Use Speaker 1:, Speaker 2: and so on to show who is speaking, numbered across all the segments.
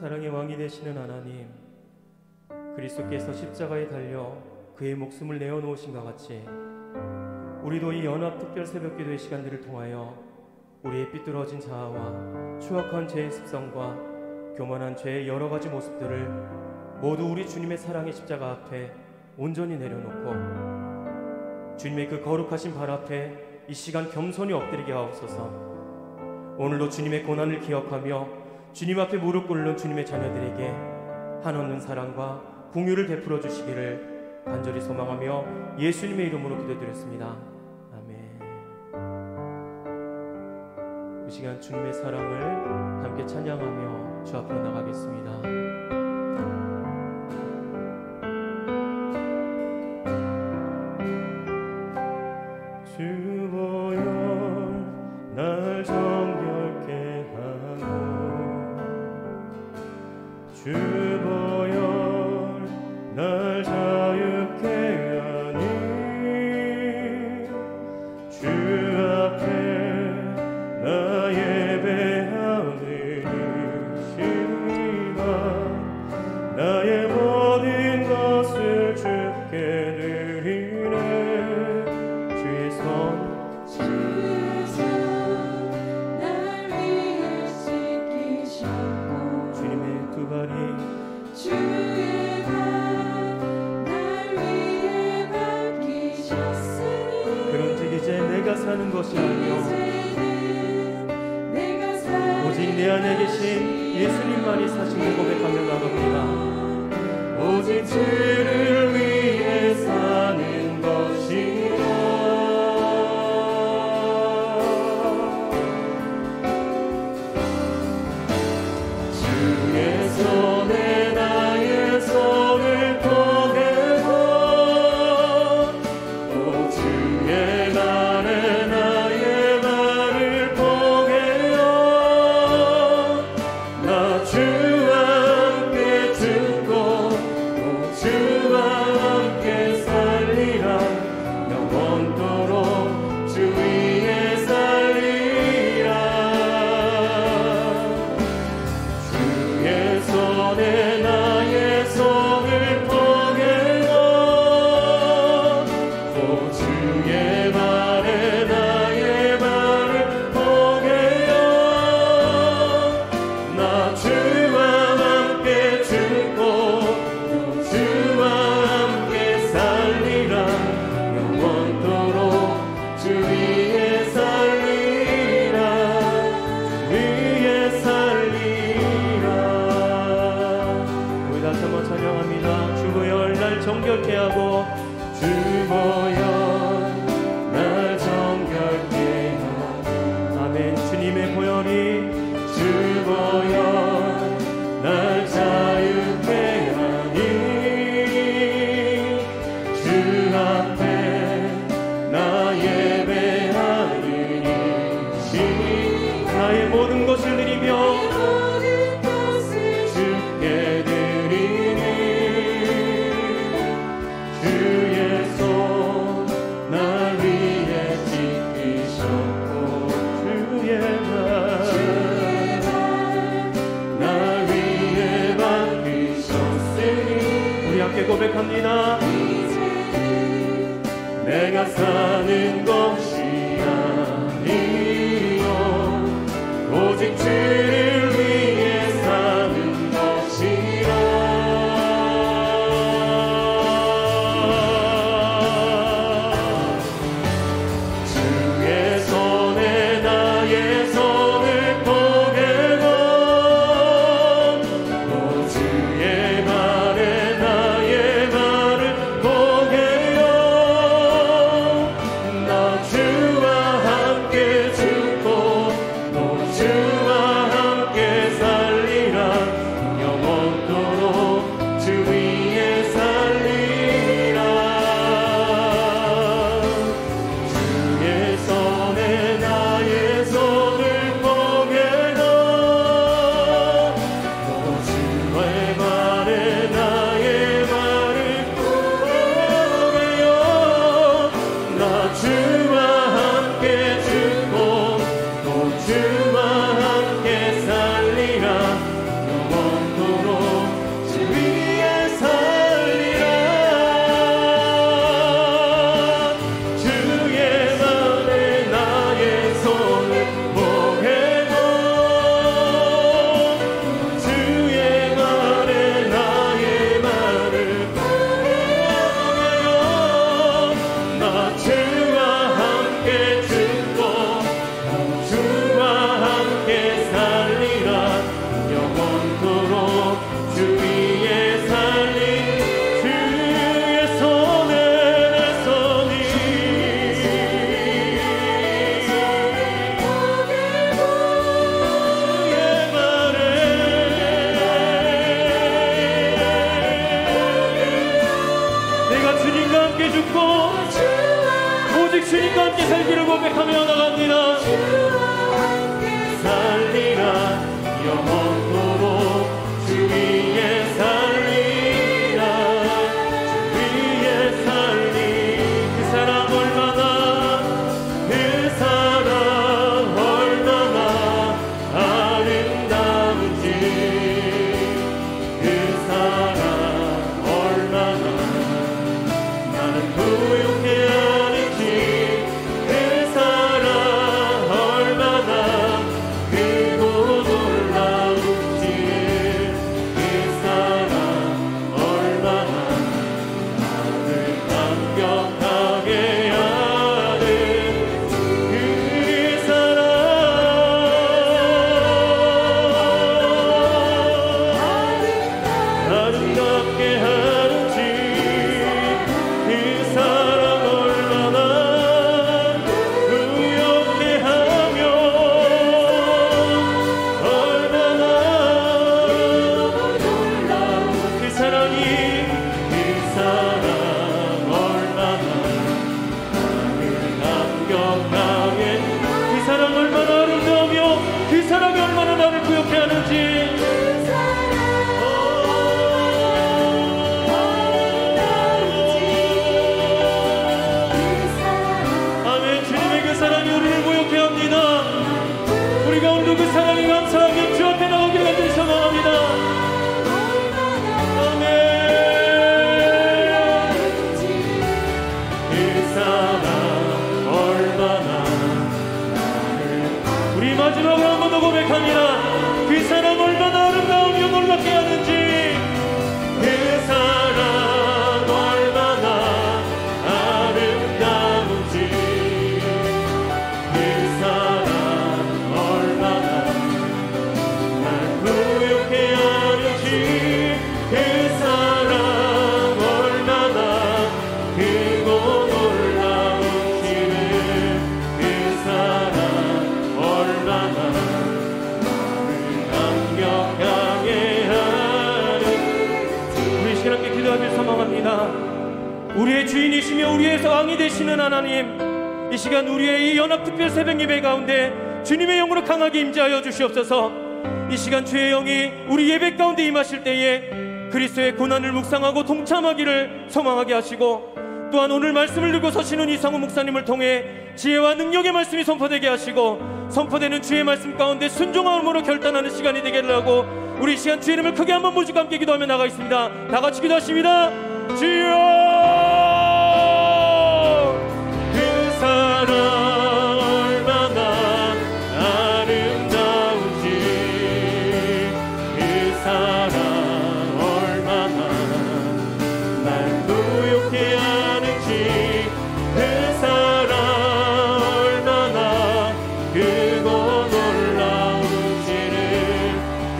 Speaker 1: 사랑의 왕이 되시는 하나님, 그리스도께서 십자가에 달려 그의 목숨을 내어놓으신 것 같이 우리도 이 연합 특별 새벽기도의 시간들을 통하여 우리의 삐뚤어진 자아와 추악한 죄의 습성과 교만한 죄의 여러 가지 모습들을 모두 우리 주님의 사랑의 십자가 앞에 온전히 내려놓고 주님의 그 거룩하신 발 앞에 이 시간 겸손히 엎드리게 하옵소서. 오늘도 주님의 고난을 기억하며 주님 앞에 무릎 꿇는 주님의 자녀들에게 한없는 사랑과 긍휼을 베풀어 주시기를 간절히 소망하며 예수님의 이름으로 기도드렸습니다. 아멘. 이 시간 주님의 사랑을 함께 찬양하며 주 앞으로 나가겠습니다. 주보여 날 정결케 하고 주보여 날 자유케 하니 주 앞에 나 예배하느니 시가 나의 모든 것을 주께 드리네. 주의 손 날 위해 씻기셨고 주님의 두 발이 주의 발 날 위해 밝히셨으니 그런즉 이제 내가 사는 것이 아니요 오직 내 안에 계신 예수님만이 사심을 고백하며 나갑니다. 오직 주를 위해 사는 것이라. 주의 손에 나의 손을 포개고 또 주의 발에 나의 발을 포개어 나 주와 함께 죽고 또 주와 함께 살리라. 영원토록 주 위에 살리라. 주의 손에 나의 손을 포개고 또 주의 발에 나의 발을 포개어 나 주와 함께 죽고 또 주와 함께 살리라. 영원토록 주 위에 살리라. 주 위에 살리라. 우리 다시 한번 찬양합니다. 주보여 날 정결케 하고 주보여 날 정결케 하고 아멘. 주님의 보혈이 주보여 날 자유케 하니 주 앞에 나 예배하느니 나의 모든 것을 드리며 주께 드리니 주의 손 날 위해 지키셨고 주의 발 날 위해 밝히셨으니 우리 함께 고백합니다. 내가 사는 것이 아니요 오직 주를 위해 사는 것이라. 주의 손에 나의 손을 포개고 또 주의 발에 나의 발을 포개어 나 함께 죽고 오직 주님과 함께 살기를 고백하며 나갑니다. 살리라 영원토록 주 위에 살리라 주 위에 살리 그 사랑 얼마나 그 사랑 얼마나 아름다운지 그 사랑 얼마나 나는 부유해 하는지 그 사랑 얼마나 크고 놀라운지 그 사랑 얼마나 나를 감격하게 하는 그 사랑 아름답게 하는지 그 사랑 얼마나 부엽게 하며 얼마나 놀라운 그 사랑이 그 사랑 얼마나 나를 감격하게 그 사랑 얼마나 아름다우며 그 사랑이 얼마나 나를 부엽게 하는지 아멘. 주님의 그 사랑이 우리를 부엽게 합니다. 우리가 오늘도 그 사랑에 감사하며 주 앞에 나오기를 간절히 소망합니다. 아멘. 그 사랑 얼마나 우리 마지막으로 한 번 더 고백합니다. 그 사랑 얼마나 아름다우며 놀랍게 하는지 그 사랑 얼마나 아름다운지 그 사랑 얼마나 날 부유케 하는지 그 사랑 얼마나 크고 놀라운지를 그 사랑 얼마나 나를 감격하게 하는 우리 시간 함께 기도하며 소망합니다. 우리의 주인이시며 우리의 왕이 되시는 하나님, 이 시간 우리의 이 연합특별 새벽 예배 가운데 주님의 영으로 강하게 임재하여 주시옵소서. 이 시간 주의 영이 우리 예배 가운데 임하실 때에 그리스도의 고난을 묵상하고 동참하기를 소망하게 하시고, 또한 오늘 말씀을 들고 서시는 이상우 목사님을 통해 지혜와 능력의 말씀이 선포되게 하시고, 선포되는 주의 말씀 가운데 순종함으로 결단하는 시간이 되게 하고, 우리 이 시간 주의 이름을 크게 한번 모시고 함께 기도하며 나가겠습니다. 다 같이 기도하십니다. 주여, 그 사랑 얼마나 아름다운지 그 사랑 얼마나 날 부유케 하는지 그 사랑 얼마나 크고 놀라운지를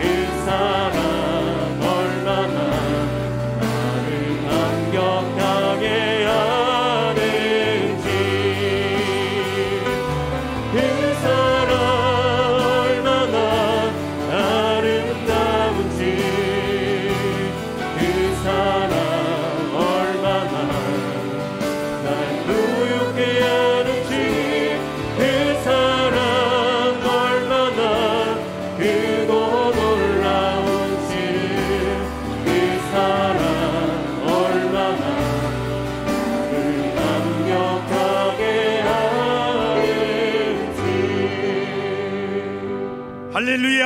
Speaker 1: 그 사랑 얼마나 나를 감격하게 하는지 그 사랑 얼마나 아름다운지 그 사랑 얼마나 날 부유케 하는지 그 사랑 얼마나 크고 놀라운지를 그 사랑 얼마나 나를 감격하게 하는지.
Speaker 2: 할렐루야.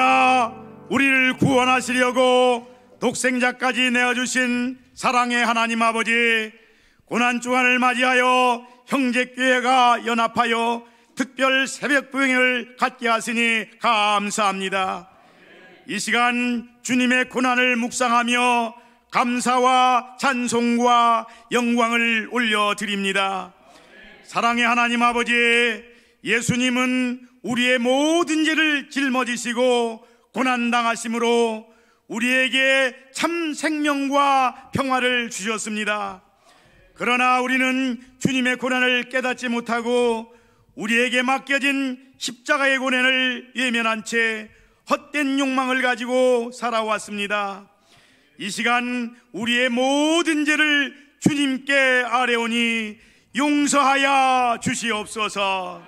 Speaker 2: 우리를 구원하시려고 독생자까지 내어주신 사랑의 하나님 아버지, 고난주간을 맞이하여 형제교회가 연합하여 특별 새벽 부흥을 갖게 하시니 감사합니다. 이 시간 주님의 고난을 묵상하며 감사와 찬송과 영광을 올려드립니다. 사랑의 하나님 아버지, 예수님은 우리의 모든 죄를 짊어지시고 고난당하심으로 우리에게 참 생명과 평화를 주셨습니다. 그러나 우리는 주님의 고난을 깨닫지 못하고 우리에게 맡겨진 십자가의 고난을 외면한 채 헛된 욕망을 가지고 살아왔습니다. 이 시간 우리의 모든 죄를 주님께 아뢰오니 용서하여 주시옵소서.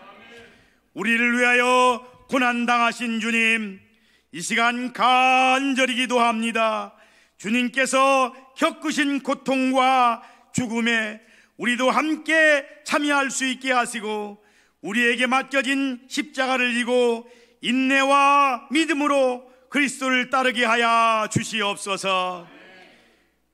Speaker 2: 우리를 위하여 고난당하신 주님, 이 시간 간절히 기도합니다. 주님께서 겪으신 고통과 죽음에 우리도 함께 참여할 수 있게 하시고, 우리에게 맡겨진 십자가를 지고 인내와 믿음으로 그리스도를 따르게 하여 주시옵소서.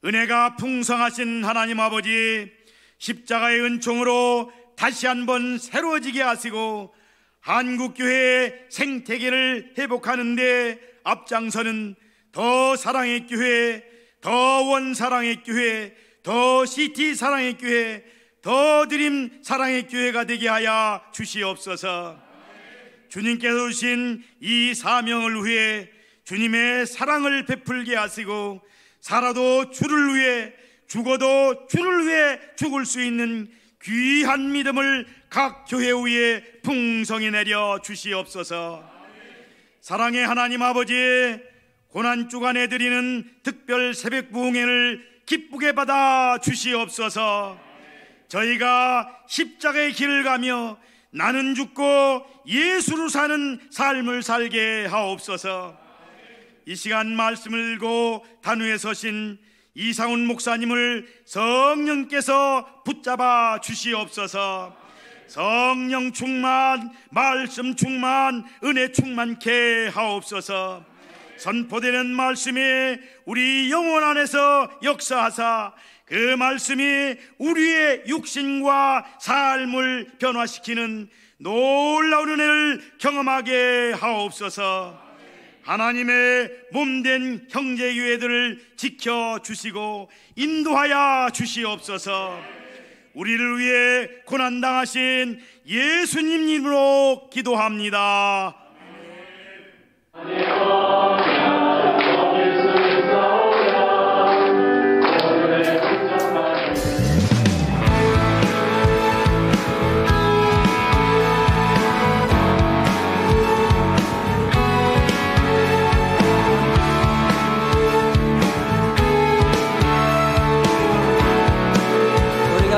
Speaker 2: 은혜가 풍성하신 하나님 아버지, 십자가의 은총으로 다시 한번 새로워지게 하시고 한국교회의 생태계를 회복하는 데 앞장서는 더 사랑의 교회, 더 원사랑의 교회, 더 시티 사랑의 교회, 더 드림 사랑의 교회가 되게 하여 주시옵소서. 주님께서 주신 이 사명을 위해 주님의 사랑을 베풀게 하시고, 살아도 주를 위해, 죽어도 주를 위해 죽을 수 있는 귀한 믿음을 각 교회 위에 풍성히 내려 주시옵소서. 사랑의 하나님 아버지, 고난주간에 드리는 특별 새벽 부흥회를 기쁘게 받아 주시옵소서. 저희가 십자가의 길을 가며 나는 죽고 예수로 사는 삶을 살게 하옵소서. 이 시간 말씀을 읽고 단위에 서신 이상훈 목사님을 성령께서 붙잡아 주시옵소서. 성령 충만, 말씀 충만, 은혜 충만케 하옵소서. 선포되는 말씀이 우리 영혼 안에서 역사하사 그 말씀이 우리의 육신과 삶을 변화시키는 놀라운 은혜를 경험하게 하옵소서. 하나님의 몸된 형제교회들을 지켜주시고 인도하여 주시옵소서. 우리를 위해 고난당하신 예수님 이름으로 기도합니다.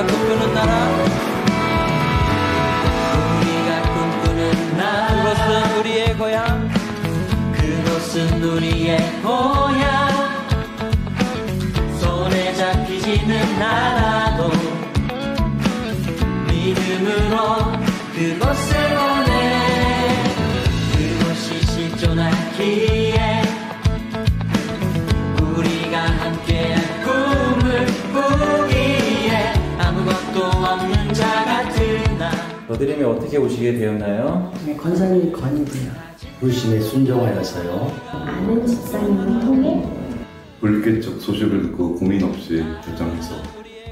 Speaker 3: 꿈꾸는 나라, 우리가 꿈꾸는 나라, 그곳은 우리의 고향, 그곳은 우리의 고향. 손에 잡히지는 않아도 믿음으로 그곳에 보내. 그곳이 실존하기에 우리가 함께한 꿈을 꾸기에 아무것도 없는 자 같은 나.
Speaker 4: 너드림에 어떻게 오시게 되었나요?
Speaker 5: 권사님 건이고요.
Speaker 6: 불신에 순종하여서요.
Speaker 7: 아는 집사님을 통해
Speaker 8: 불교적 소식을 듣고 고민 없이 결정해서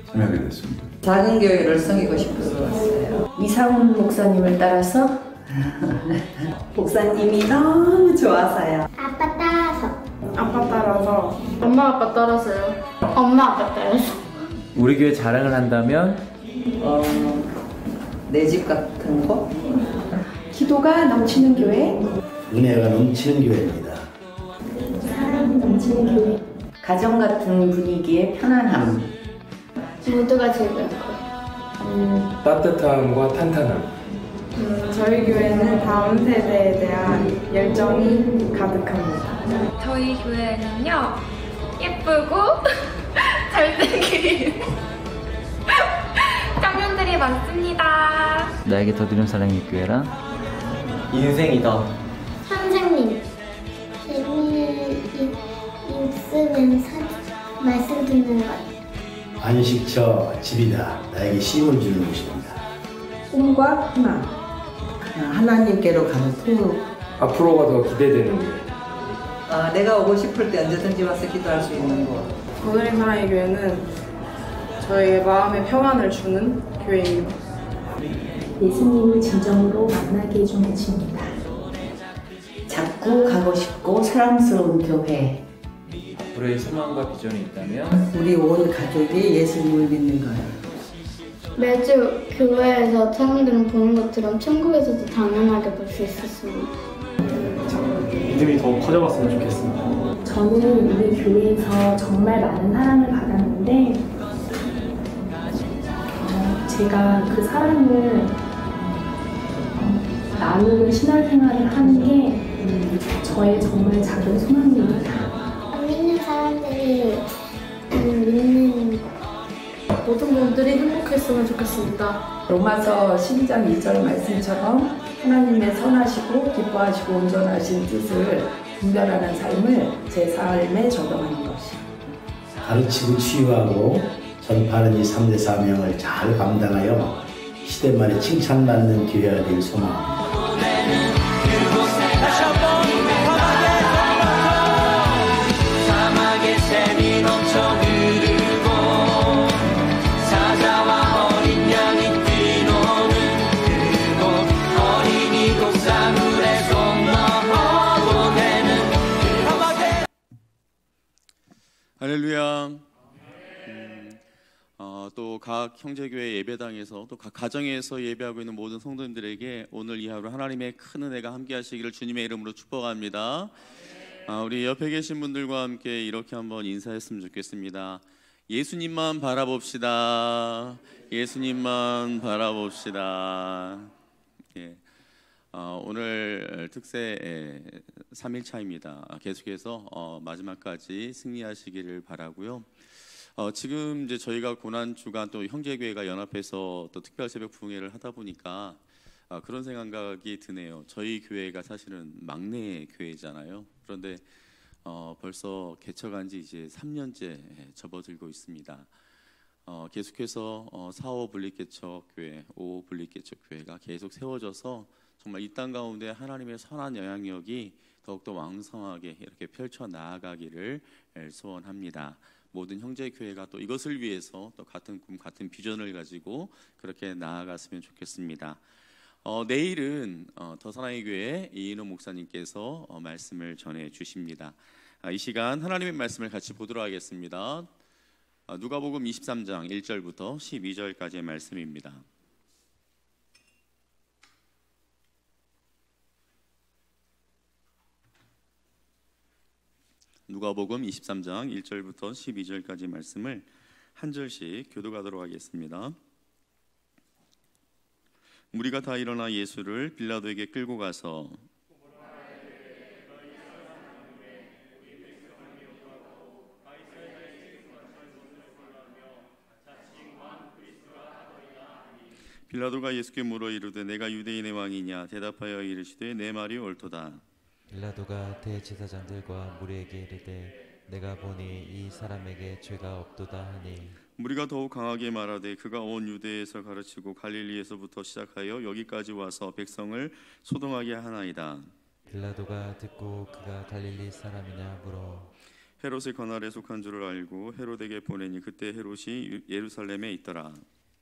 Speaker 8: 참여하게 됐습니다.
Speaker 5: 작은 교회를 섬기고 싶어서 왔어요.
Speaker 7: 이상훈 목사님을 따라서
Speaker 5: 목사님이 너무 좋아서요.
Speaker 7: 아빠 따라서
Speaker 9: 아빠 따라서
Speaker 10: 엄마 아빠 따라서요. 엄마 아빠 따라서.
Speaker 4: 우리 교회 자랑을 한다면
Speaker 5: 내 집 같은 거?
Speaker 7: 기도가 넘치는 교회,
Speaker 6: 은혜가 넘치는 교회입니다.
Speaker 7: 사랑이 넘치는 교회,
Speaker 5: 가정 같은 분위기의 편안함.
Speaker 10: 모두가 즐거울 거예요.
Speaker 11: 따뜻함과 탄탄함.
Speaker 9: 저희 교회는 다음 세대에 대한 열정이 가득합니다.
Speaker 10: 저희 교회는요, 예쁘고 잘생긴 청년들이 많습니다.
Speaker 4: 나에게 더 드림 사랑의 교회란
Speaker 3: 인생이다.
Speaker 7: 선생님 재미있으면서 말씀 듣는 것,
Speaker 6: 안식처 집이다. 나에게 쉼을 주는 곳입니다.
Speaker 5: 꿈과 희망. 하나님께로 가는 통로.
Speaker 11: 앞으로가 더 기대되는 교회.
Speaker 5: 내가 오고 싶을 때 언제든지 와서 기도할 수 있는 곳.
Speaker 9: 오늘의 사랑의 교회는 저희의 마음에 평안을 주는 교회입니다.
Speaker 7: 예수님을 진정으로 만나게 해준 곳입니다.
Speaker 5: 자꾸 가고 싶고 사랑스러운 교회.
Speaker 4: 앞으로의 소망과 비전이 있다면
Speaker 5: 우리 온 가족이 예수님을 믿는 거예요.
Speaker 10: 매주 교회에서 청년들은 보는 것처럼 천국에서도 당연하게 볼 수 있었습니다.
Speaker 11: 믿음이 더 커져갔으면 좋겠습니다.
Speaker 7: 저는 우리 교회에서 정말 많은 사랑을 받았는데 제가 그 사랑을 나누는 신앙생활을 하는 게 저의 정말 작은 소망입니다.
Speaker 10: 믿는 사람들이 믿는
Speaker 9: 모든 분들이 행복했으면 좋겠습니다.
Speaker 12: 로마서 12장 2절 말씀처럼 하나님의 선하시고 기뻐하시고 온전하신 뜻을 분별하는 삶을 제 삶에 적용하는 것이
Speaker 6: 가르치고 치유하고 전파하는 이 3대 사명을 잘 감당하여 시대말에 칭찬받는 교회가 될 소망입니다.
Speaker 3: 사막의 샘이 넘쳐 흐르고 사자와 어린 양이 뛰노는 그곳 어린이 독사물에 손 넘어 보내는
Speaker 13: 할렐루야. 또 각 형제교회 예배당에서 또 각 가정에서 예배하고 있는 모든 성도님들에게 오늘 이 하루 하나님의 큰 은혜가 함께 하시기를 주님의 이름으로 축복합니다. 우리 옆에 계신 분들과 함께 이렇게 한번 인사했으면 좋겠습니다. 예수님만 바라봅시다. 예수님만 바라봅시다. 예. 오늘 특세 3일차입니다. 계속해서 마지막까지 승리하시기를 바라고요. 지금 이제 저희가 고난 주간 또 형제교회가 연합해서 또 특별 새벽 부흥회를 하다 보니까 그런 생각이 드네요. 저희 교회가 사실은 막내 교회잖아요. 그런데 벌써 개척한 지 이제 3년째 접어들고 있습니다. 계속해서 4호 분립개척교회, 5호 분립개척교회가 계속 세워져서 정말 이 땅 가운데 하나님의 선한 영향력이 더욱더 왕성하게 이렇게 펼쳐 나아가기를 소원합니다. 모든 형제교회가 또 이것을 위해서 또 같은 꿈, 같은 비전을 가지고 그렇게 나아갔으면 좋겠습니다. 내일은 더 사랑의 교회 이인호 목사님께서 말씀을 전해 주십니다. 이 시간 하나님의 말씀을 같이 보도록 하겠습니다. 누가복음 23장 1절부터 12절까지의 말씀입니다. 누가복음 23장 1절부터 12절까지 말씀을 한 절씩 교독하도록 하겠습니다. 무리가 다 일어나 예수를 빌라도에게 끌고 가서 빌라도가 예수께 물어 이르되 내가 유대인의 왕이냐 대답하여 이르시되 내 말이 옳도다.
Speaker 14: 빌라도가 대제사장들과 무리에게 이르되 내가 보니 이 사람에게 죄가 없도다 하니
Speaker 13: 무리가 더욱 강하게 말하되 그가 온 유대에서 가르치고 갈릴리에서부터 시작하여 여기까지 와서 백성을 소동하게 하나이다.
Speaker 14: 빌라도가 듣고 그가 갈릴리 사람이냐 물어
Speaker 13: 헤롯의 관할에 속한 줄을 알고 헤롯에게 보내니 그때 헤롯이 예루살렘에 있더라.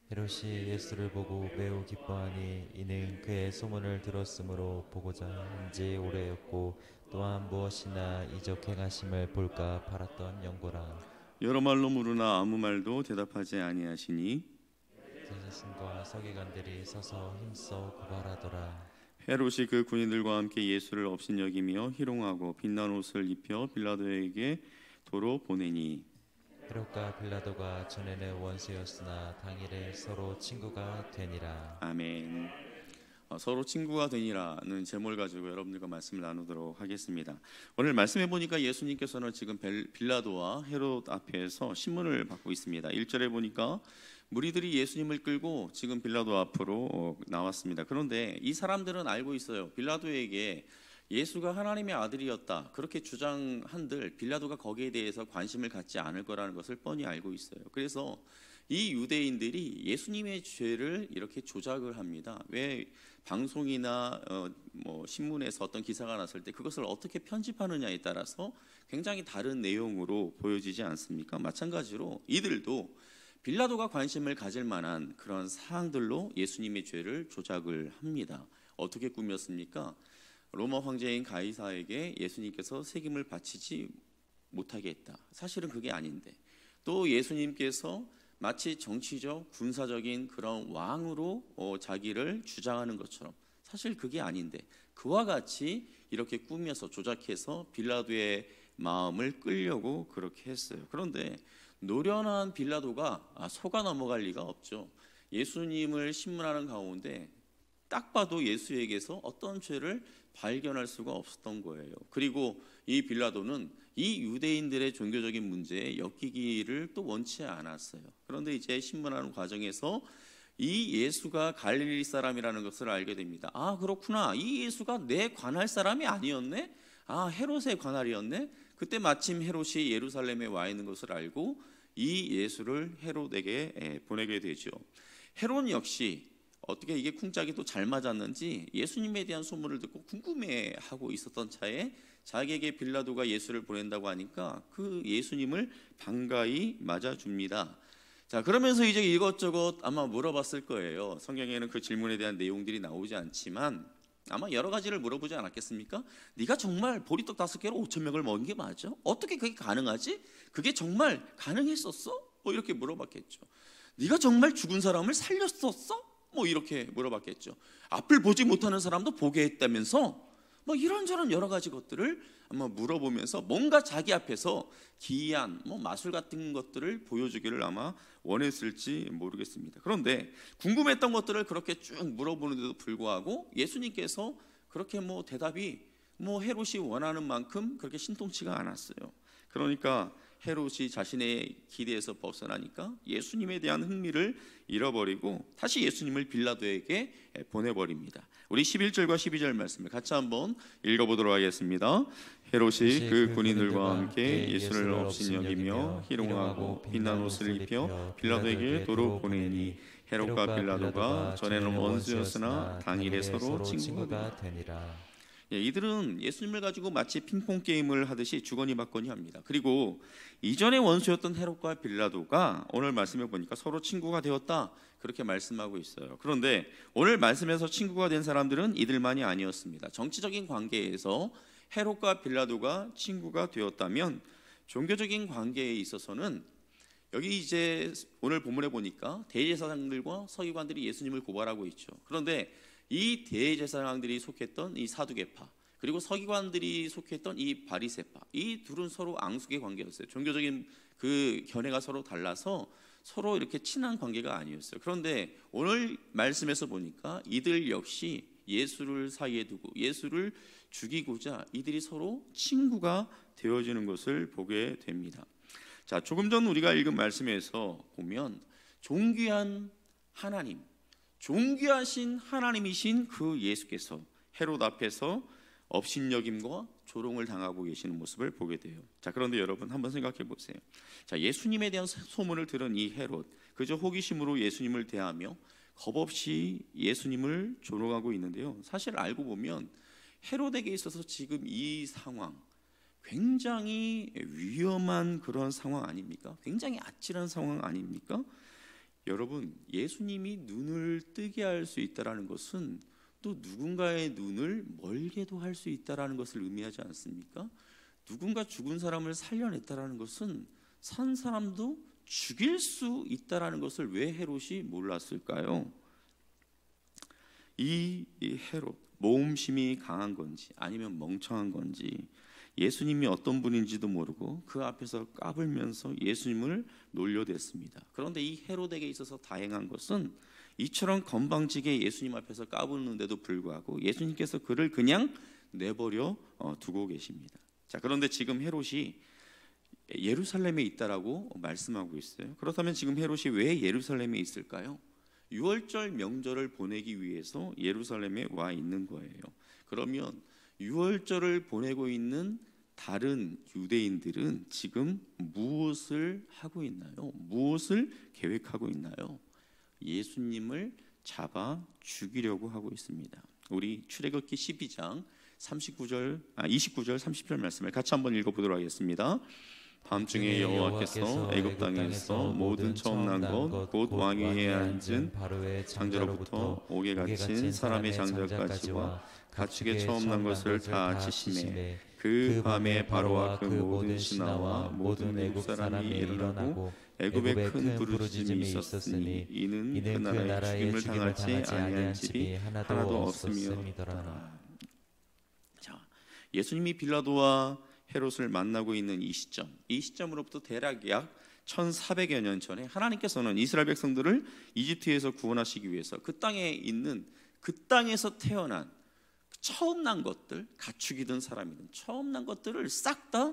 Speaker 14: 헤롯이 예수를 보고 매우 기뻐하니 이는 그의 소문을 들었으므로 보고자 한지 오래였고 또한 무엇이나 이적 행하심을 볼까 바랐던 연고라.
Speaker 13: 여러 말로 물으나 아무 말도 대답하지 아니하시니
Speaker 14: 제사장과 서기관들이 서서 힘써 고발하더라.
Speaker 13: 헤롯이 그 군인들과 함께 예수를 업신여기며 희롱하고 빛난 옷을 입혀 빌라도에게 도로 보내니
Speaker 14: 헤롯과 빌라도가 전에는 원수였으나 당일에 서로 친구가 되니라.
Speaker 13: 아멘. 서로 친구가 되니라는 제목을 가지고 여러분들과 말씀을 나누도록 하겠습니다. 오늘 말씀해 보니까 예수님께서는 지금 빌라도와 헤롯 앞에서 신문을 받고 있습니다. 1절에 보니까 무리들이 예수님을 끌고 지금 빌라도 앞으로 나왔습니다. 그런데 이 사람들은 알고 있어요. 빌라도에게 예수가 하나님의 아들이었다 그렇게 주장한들 빌라도가 거기에 대해서 관심을 갖지 않을 거라는 것을 뻔히 알고 있어요. 그래서 이 유대인들이 예수님의 죄를 이렇게 조작을 합니다. 왜 방송이나 신문에서 어떤 기사가 났을 때 그것을 어떻게 편집하느냐에 따라서 굉장히 다른 내용으로 보여지지 않습니까? 마찬가지로 이들도 빌라도가 관심을 가질 만한 그런 사항들로 예수님의 죄를 조작을 합니다. 어떻게 꾸몄습니까? 로마 황제인 가이사에게 예수님께서 책임을 바치지 못하게 했다. 사실은 그게 아닌데 또 예수님께서 마치 정치적, 군사적인 그런 왕으로 자기를 주장하는 것처럼 사실 그게 아닌데 그와 같이 이렇게 꾸며서 조작해서 빌라도의 마음을 끌려고 그렇게 했어요. 그런데 노련한 빌라도가 속아 넘어갈 리가 없죠. 예수님을 신문하는 가운데 딱 봐도 예수에게서 어떤 죄를 발견할 수가 없었던 거예요. 그리고 이 빌라도는 이 유대인들의 종교적인 문제에 엮이기를 또 원치 않았어요. 그런데 이제 신문하는 과정에서 이 예수가 갈릴리 사람이라는 것을 알게 됩니다. 아, 그렇구나. 이 예수가 내 관할 사람이 아니었네. 아, 헤롯의 관할이었네. 그때 마침 헤롯이 예루살렘에 와 있는 것을 알고 이 예수를 헤롯에게 보내게 되죠. 헤롯 역시 어떻게 이게 쿵짝이 또 잘 맞았는지 예수님에 대한 소문을 듣고 궁금해하고 있었던 차에 자기에게 빌라도가 예수를 보낸다고 하니까 그 예수님을 반가이 맞아줍니다. 자, 그러면서 이제 이것저것 아마 물어봤을 거예요. 성경에는 그 질문에 대한 내용들이 나오지 않지만 아마 여러 가지를 물어보지 않았겠습니까? 네가 정말 보리떡 5개로 5,000명을 먹은 게 맞아? 어떻게 그게 가능하지? 그게 정말 가능했었어? 뭐 이렇게 물어봤겠죠. 네가 정말 죽은 사람을 살렸었어? 뭐 이렇게 물어봤겠죠. 앞을 보지 못하는 사람도 보게 했다면서 뭐 이런저런 여러 가지 것들을 아마 물어보면서 뭔가 자기 앞에서 기이한 뭐 마술 같은 것들을 보여주기를 아마 원했을지 모르겠습니다. 그런데 궁금했던 것들을 그렇게 쭉 물어보는데도 불구하고 예수님께서 그렇게 뭐 대답이 뭐 헤롯이 원하는 만큼 그렇게 신통치가 않았어요. 그러니까 헤롯이 자신의 기대에서 벗어나니까 예수님에 대한 흥미를 잃어버리고 다시 예수님을 빌라도에게 보내버립니다. 우리 11절과 12절 말씀을 같이 한번 읽어보도록 하겠습니다. 헤롯이 그 군인들과 함께 예수를 업신여기며 희롱하고 빛난 옷을 입혀 빌라도에게 도로 보내니 헤롯과 빌라도가 전에는 원수였으나 당일에 서로 친구가 되니라. 이들은 예수님을 가지고 마치 핑퐁 게임을 하듯이 주거니 받거니 합니다. 그리고 이전에 원수였던 헤롯과 빌라도가 오늘 말씀해 보니까 서로 친구가 되었다 그렇게 말씀하고 있어요. 그런데 오늘 말씀에서 친구가 된 사람들은 이들만이 아니었습니다. 정치적인 관계에서 헤롯과 빌라도가 친구가 되었다면 종교적인 관계에 있어서는 여기 이제 오늘 본문에 보니까 대제사장들과 서기관들이 예수님을 고발하고 있죠. 그런데 이 대제사장들이 속했던 이 사두개파 그리고 서기관들이 속했던 이 바리새파, 이 둘은 서로 앙숙의 관계였어요. 종교적인 그 견해가 서로 달라서 서로 이렇게 친한 관계가 아니었어요. 그런데 오늘 말씀에서 보니까 이들 역시 예수를 사이에 두고 예수를 죽이고자 이들이 서로 친구가 되어지는 것을 보게 됩니다. 자, 조금 전 우리가 읽은 말씀에서 보면 존귀한 하나님, 존귀하신 하나님이신 그 예수께서 헤롯 앞에서 업신여김과 조롱을 당하고 계시는 모습을 보게 돼요. 자, 그런데 여러분 한번 생각해 보세요. 자, 예수님에 대한 소문을 들은 이 헤롯, 그저 호기심으로 예수님을 대하며 겁없이 예수님을 조롱하고 있는데요. 사실 알고 보면 헤롯에게 있어서 지금 이 상황 굉장히 위험한 그런 상황 아닙니까? 굉장히 아찔한 상황 아닙니까? 여러분, 예수님이 눈을 뜨게 할 수 있다라는 것은 또 누군가의 눈을 멀게도 할 수 있다라는 것을 의미하지 않습니까? 누군가 죽은 사람을 살려냈다라는 것은 산 사람도 죽일 수 있다라는 것을 왜 헤롯이 몰랐을까요? 이 헤롯, 모험심이 강한 건지 아니면 멍청한 건지 예수님이 어떤 분인지도 모르고 그 앞에서 까불면서 예수님을 놀려댔습니다. 그런데 이 헤롯에게 있어서 다행한 것은 이처럼 건방지게 예수님 앞에서 까부는데도 불구하고 예수님께서 그를 그냥 내버려 두고 계십니다. 자, 그런데 지금 헤롯이 예루살렘에 있다라고 말씀하고 있어요. 그렇다면 지금 헤롯이 왜 예루살렘에 있을까요? 유월절 명절을 보내기 위해서 예루살렘에 와 있는 거예요. 그러면 유월절을 보내고 있는 다른 유대인들은 지금 무엇을 하고 있나요? 무엇을 계획하고 있나요? 예수님을 잡아 죽이려고 하고 있습니다. 우리 출애굽기 12장 29절 30절 말씀을 같이 한번 읽어보도록 하겠습니다. 밤중에 여호와께서 애굽 땅에서 모든 처음 난 것 곧 왕위에 앉은 바로의 장자로부터 옥에 갇힌 사람의 장자까지와 가축에 처음 난 것을 다 치심해 그 밤에 바로와 그 모든 신하와 모든 애굽 사람이 일어나고 애굽에 큰 부르짖음이 있었으니 이는 그 나라에 죽임을 당하지 아니한 집이 하나도 없음이더라. 자, 예수님이 빌라도와 헤롯을 만나고 있는 이 시점으로부터 대략 약 1400여 년 전에 하나님께서는 이스라엘 백성들을 이집트에서 구원하시기 위해서 그 땅에 있는, 그 땅에서 태어난 처음 난 것들, 가축이든 사람이든 처음 난 것들을 싹 다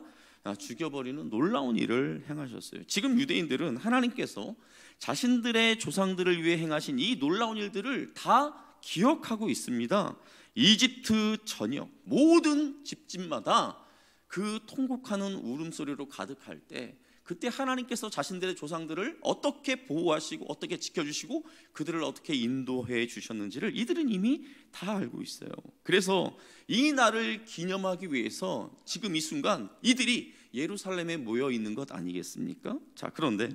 Speaker 13: 죽여버리는 놀라운 일을 행하셨어요. 지금 유대인들은 하나님께서 자신들의 조상들을 위해 행하신 이 놀라운 일들을 다 기억하고 있습니다. 이집트 전역 모든 집집마다 그 통곡하는 울음소리로 가득할 때, 그때 하나님께서 자신들의 조상들을 어떻게 보호하시고 어떻게 지켜주시고 그들을 어떻게 인도해 주셨는지를 이들은 이미 다 알고 있어요. 그래서 이 날을 기념하기 위해서 지금 이 순간 이들이 예루살렘에 모여 있는 것 아니겠습니까? 자, 그런데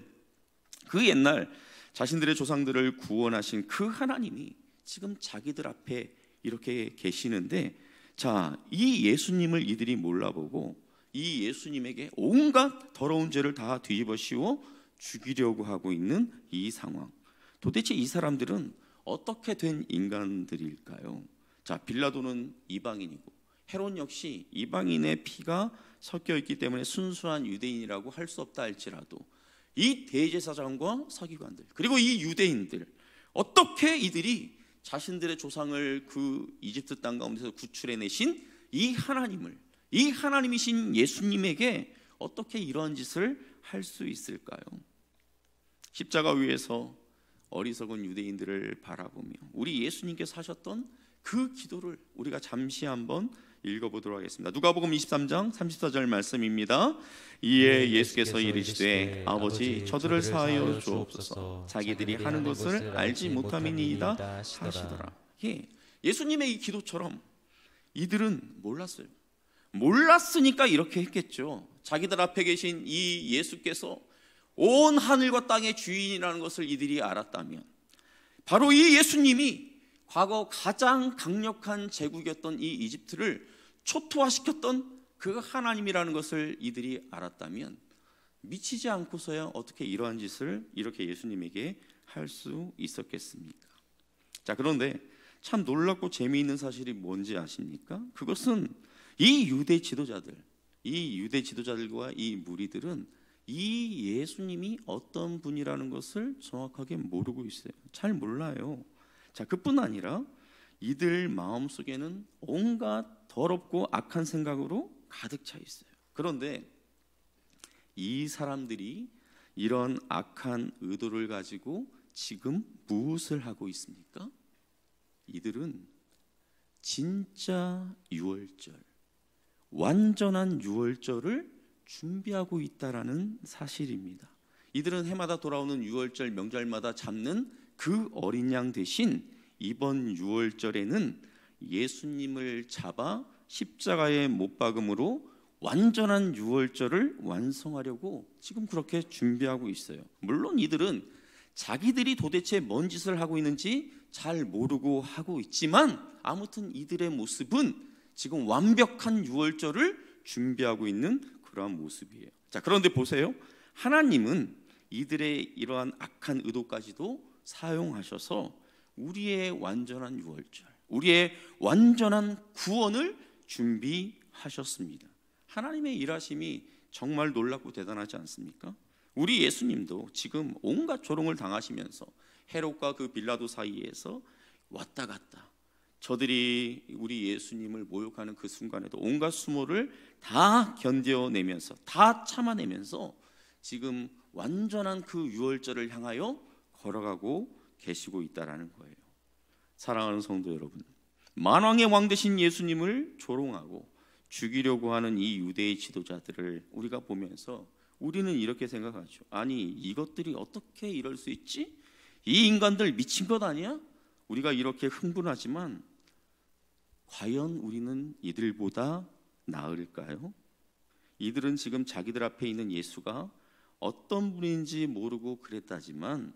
Speaker 13: 그 옛날 자신들의 조상들을 구원하신 그 하나님이 지금 자기들 앞에 이렇게 계시는데, 자, 이 예수님을 이들이 몰라보고 이 예수님에게 온갖 더러운 죄를 다 뒤집어 씌워 죽이려고 하고 있는 이 상황. 도대체 이 사람들은 어떻게 된 인간들일까요? 자, 빌라도는 이방인이고 헤롯 역시 이방인의 피가 섞여 있기 때문에 순수한 유대인이라고 할 수 없다 할지라도 이 대제사장과 서기관들, 그리고 이 유대인들, 어떻게 이들이 자신들의 조상을 그 이집트 땅 가운데서 구출해내신 이 하나님을, 이 하나님이신 예수님에게 어떻게 이런 짓을 할 수 있을까요? 십자가 위에서 어리석은 유대인들을 바라보며 우리 예수님께서 하셨던 그 기도를 우리가 잠시 한번 읽어보도록 하겠습니다. 누가복음 23장 34절 말씀입니다. 이에 예수께서 이르시되 아버지 저들을 사하여 주옵소서, 자기들이 하는 것을 알지 못함이니이다 하시더라. 예수님의 이 기도처럼 이들은 몰랐어요. 몰랐으니까 이렇게 했겠죠. 자기들 앞에 계신 이 예수께서 온 하늘과 땅의 주인이라는 것을 이들이 알았다면, 바로 이 예수님이 과거 가장 강력한 제국이었던 이 이집트를 초토화시켰던 그 하나님이라는 것을 이들이 알았다면, 미치지 않고서야 어떻게 이러한 짓을 이렇게 예수님에게 할 수 있었겠습니까? 자, 그런데 참 놀랍고 재미있는 사실이 뭔지 아십니까? 그것은 이 유대 지도자들과 이 무리들은 이 예수님이 어떤 분이라는 것을 정확하게 모르고 있어요. 잘 몰라요. 자, 그뿐 아니라 이들 마음속에는 온갖 더럽고 악한 생각으로 가득 차 있어요. 그런데 이 사람들이 이런 악한 의도를 가지고 지금 무엇을 하고 있습니까? 이들은 진짜 유월절, 완전한 유월절을 준비하고 있다라는 사실입니다. 이들은 해마다 돌아오는 유월절 명절마다 잡는 그 어린 양 대신 이번 유월절에는 예수님을 잡아 십자가에 못 박음으로 완전한 유월절을 완성하려고 지금 그렇게 준비하고 있어요. 물론 이들은 자기들이 도대체 뭔 짓을 하고 있는지 잘 모르고 하고 있지만, 아무튼 이들의 모습은 지금 완벽한 유월절을 준비하고 있는 그러한 모습이에요. 자, 그런데 보세요. 하나님은 이들의 이러한 악한 의도까지도 사용하셔서 우리의 완전한 유월절, 우리의 완전한 구원을 준비하셨습니다. 하나님의 일하심이 정말 놀랍고 대단하지 않습니까? 우리 예수님도 지금 온갖 조롱을 당하시면서 헤롯과 그 빌라도 사이에서 왔다 갔다, 저들이 우리 예수님을 모욕하는 그 순간에도 온갖 수모를 다 견뎌내면서, 다 참아내면서 지금 완전한 그 유월절을 향하여 걸어가고 계시고 있다라는 거예요. 사랑하는 성도 여러분, 만왕의 왕 되신 예수님을 조롱하고 죽이려고 하는 이 유대의 지도자들을 우리가 보면서 우리는 이렇게 생각하죠. 아니, 이것들이 어떻게 이럴 수 있지? 이 인간들 미친 것 아니야? 우리가 이렇게 흥분하지만 과연 우리는 이들보다 나을까요? 이들은 지금 자기들 앞에 있는 예수가 어떤 분인지 모르고 그랬다지만,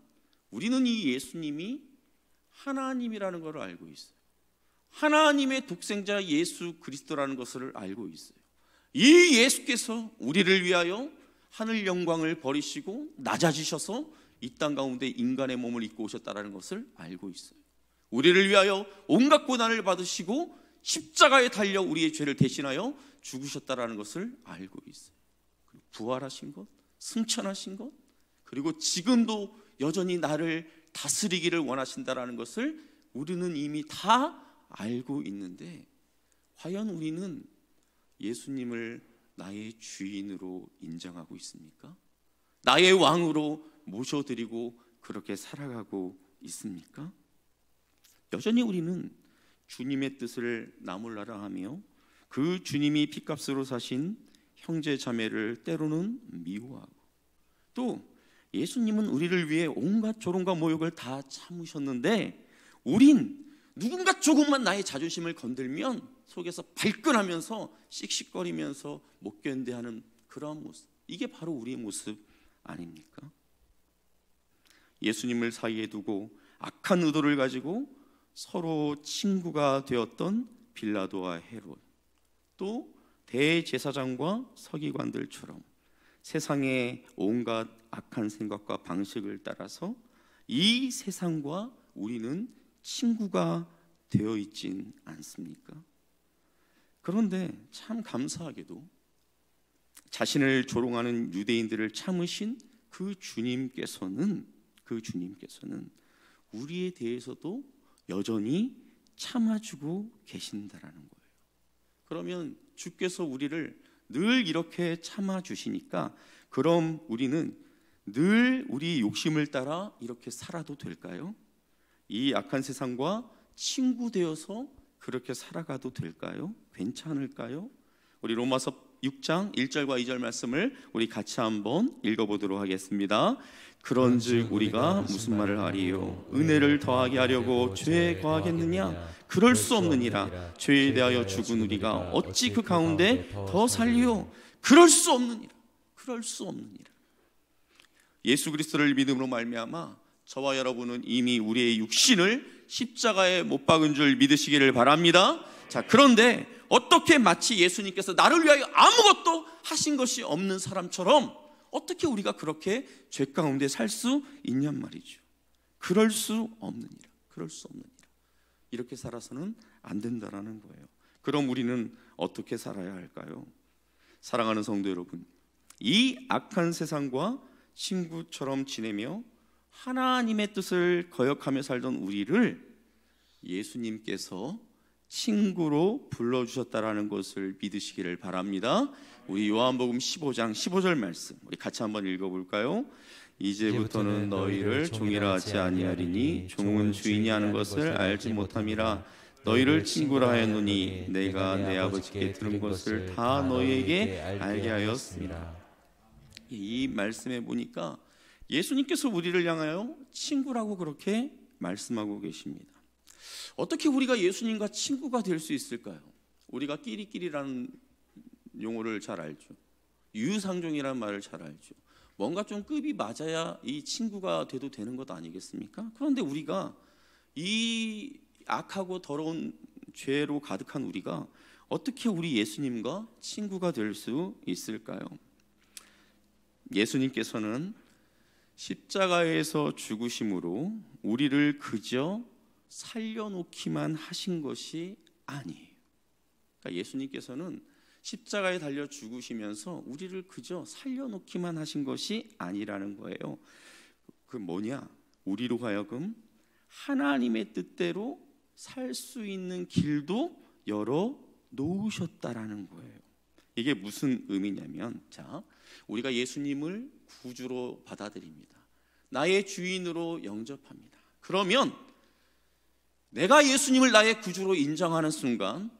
Speaker 13: 우리는 이 예수님이 하나님이라는 것을 알고 있어요. 하나님의 독생자 예수 그리스도라는 것을 알고 있어요. 이 예수께서 우리를 위하여 하늘 영광을 버리시고 낮아지셔서 이 땅 가운데 인간의 몸을 입고 오셨다는 것을 알고 있어요. 우리를 위하여 온갖 고난을 받으시고 십자가에 달려 우리의 죄를 대신하여 죽으셨다는 것을 알고 있어요. 부활하신 것, 승천하신 것, 그리고 지금도 여전히 나를 다스리기를 원하신다라는 것을 우리는 이미 다 알고 있는데, 과연 우리는 예수님을 나의 주인으로 인정하고 있습니까? 나의 왕으로 모셔드리고 그렇게 살아가고 있습니까? 여전히 우리는 주님의 뜻을 나몰라라 하며 그 주님이 핏값으로 사신 형제 자매를 때로는 미워하고, 또 예수님은 우리를 위해 온갖 조롱과 모욕을 다 참으셨는데 우린 누군가 조금만 나의 자존심을 건들면 속에서 발끈하면서 씩씩거리면서 못 견뎌하는 그러한 모습, 이게 바로 우리의 모습 아닙니까? 예수님을 사이에 두고 악한 의도를 가지고 서로 친구가 되었던 빌라도와 헤롯, 또 대제사장과 서기관들처럼 세상의 온갖 악한 생각과 방식을 따라서 이 세상과 우리는 친구가 되어 있진 않습니까? 그런데 참 감사하게도 자신을 조롱하는 유대인들을 참으신 그 주님께서는 우리에 대해서도 여전히 참아주고 계신다라는 거예요. 그러면 주께서 우리를 늘 이렇게 참아주시니까 그럼 우리는 늘 우리 욕심을 따라 이렇게 살아도 될까요? 이 악한 세상과 친구 되어서 그렇게 살아가도 될까요? 괜찮을까요? 우리 로마서 6장 1절과 2절 말씀을 우리 같이 한번 읽어보도록 하겠습니다. 그런즉 우리가 무슨 말을 하리요? 은혜를 더하게 하려고 죄에 거하겠느냐? 그럴 수 없느니라. 죄에 대하여 죽은 우리가 어찌 그 가운데 더 살리요? 그럴 수 없느니라. 그럴 수 없느니라. 예수 그리스도를 믿음으로 말미암아 저와 여러분은 이미 우리의 육신을 십자가에 못 박은 줄 믿으시기를 바랍니다. 자, 그런데 어떻게 마치 예수님께서 나를 위하여 아무것도 하신 것이 없는 사람처럼 어떻게 우리가 그렇게 죄 가운데 살 수 있냔 말이죠. 그럴 수 없느니라. 그럴 수 없느니라. 이렇게 살아서는 안 된다라는 거예요. 그럼 우리는 어떻게 살아야 할까요? 사랑하는 성도 여러분, 이 악한 세상과 친구처럼 지내며 하나님의 뜻을 거역하며 살던 우리를 예수님께서 친구로 불러주셨다라는 것을 믿으시기를 바랍니다. 우리 요한복음 15장 15절 말씀 우리 같이 한번 읽어볼까요? 이제부터는 너희를 종이라 하지 아니하리니 종은 주인이 하는 것을 알지 못함이라. 너희를 친구라 하였노니 내가 내 아버지께 들은 것을 다 너희에게 알게 하였습니다. 이 말씀에 보니까 예수님께서 우리를 향하여 친구라고 그렇게 말씀하고 계십니다. 어떻게 우리가 예수님과 친구가 될 수 있을까요? 우리가 끼리끼리라는 용어를 잘 알죠. 유유상종이라는 말을 잘 알죠. 뭔가 좀 급이 맞아야 이 친구가 돼도 되는 것 아니겠습니까? 그런데 우리가 이 악하고 더러운 죄로 가득한 우리가 어떻게 우리 예수님과 친구가 될 수 있을까요? 예수님께서는 십자가에서 죽으심으로 우리를 그저 살려놓기만 하신 것이 아니에요. 그러니까 예수님께서는 십자가에 달려 죽으시면서 우리를 그저 살려놓기만 하신 것이 아니라는 거예요. 그 뭐냐? 우리로 하여금 하나님의 뜻대로 살 수 있는 길도 열어 놓으셨다라는 거예요. 이게 무슨 의미냐면, 자, 우리가 예수님을 구주로 받아들입니다. 나의 주인으로 영접합니다. 그러면 내가 예수님을 나의 구주로 인정하는 순간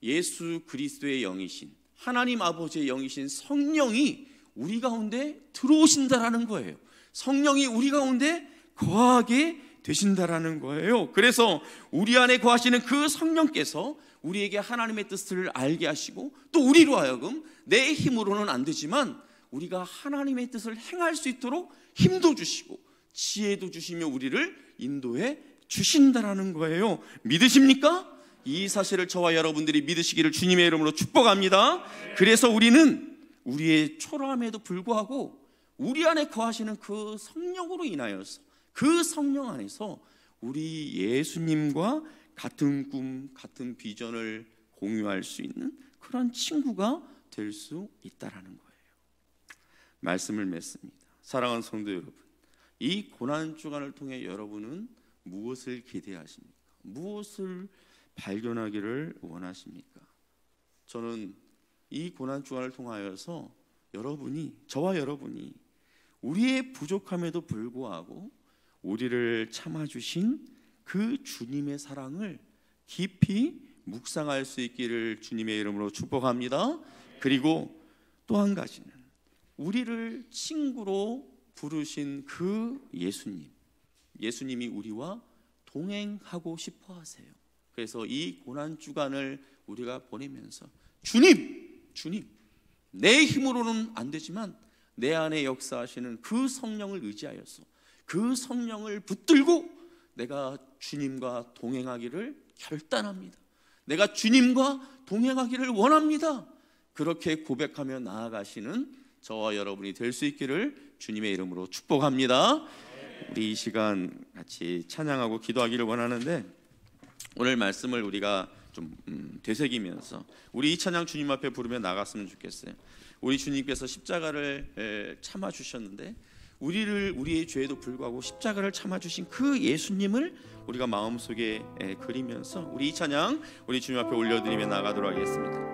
Speaker 13: 예수 그리스도의 영이신 하나님 아버지의 영이신 성령이 우리 가운데 들어오신다라는 거예요. 성령이 우리 가운데 거하게 되신다라는 거예요. 그래서 우리 안에 거하시는 그 성령께서 우리에게 하나님의 뜻을 알게 하시고, 또 우리로 하여금 내 힘으로는 안 되지만 우리가 하나님의 뜻을 행할 수 있도록 힘도 주시고 지혜도 주시며 우리를 인도해 주신다라는 거예요. 믿으십니까? 이 사실을 저와 여러분들이 믿으시기를 주님의 이름으로 축복합니다. 그래서 우리는 우리의 초라함에도 불구하고 우리 안에 거하시는 그 성령으로 인하여서, 그 성령 안에서 우리 예수님과 같은 꿈, 같은 비전을 공유할 수 있는 그런 친구가 될 수 있다라는 거예요. 말씀을 맺습니다. 사랑하는 성도 여러분, 이 고난 주간을 통해 여러분은 무엇을 기대하십니까? 무엇을 발견하기를 원하십니까? 저는 이 고난 주간을 통하여서 저와 여러분이 우리의 부족함에도 불구하고 우리를 참아주신 그 주님의 사랑을 깊이 묵상할 수 있기를 주님의 이름으로 축복합니다. 그리고 또 한 가지는 우리를 친구로 부르신 그 예수님이 우리와 동행하고 싶어 하세요. 그래서 이 고난 주간을 우리가 보내면서 주님, 내 힘으로는 안 되지만 내 안에 역사하시는 그 성령을 의지하여서 그 성령을 붙들고 내가 주님과 동행하기를 결단합니다. 내가 주님과 동행하기를 원합니다. 그렇게 고백하며 나아가시는 저와 여러분이 될 수 있기를 주님의 이름으로 축복합니다. 우리 이 시간 같이 찬양하고 기도하기를 원하는데, 오늘 말씀을 우리가 좀 되새기면서 우리 이 찬양 주님 앞에 부르며 나갔으면 좋겠어요. 우리 주님께서 십자가를 참아주셨는데 우리의 죄에도 불구하고 십자가를 참아주신 그 예수님을 우리가 마음속에 그리면서 우리 이 찬양 우리 주님 앞에 올려드리며 나가도록 하겠습니다.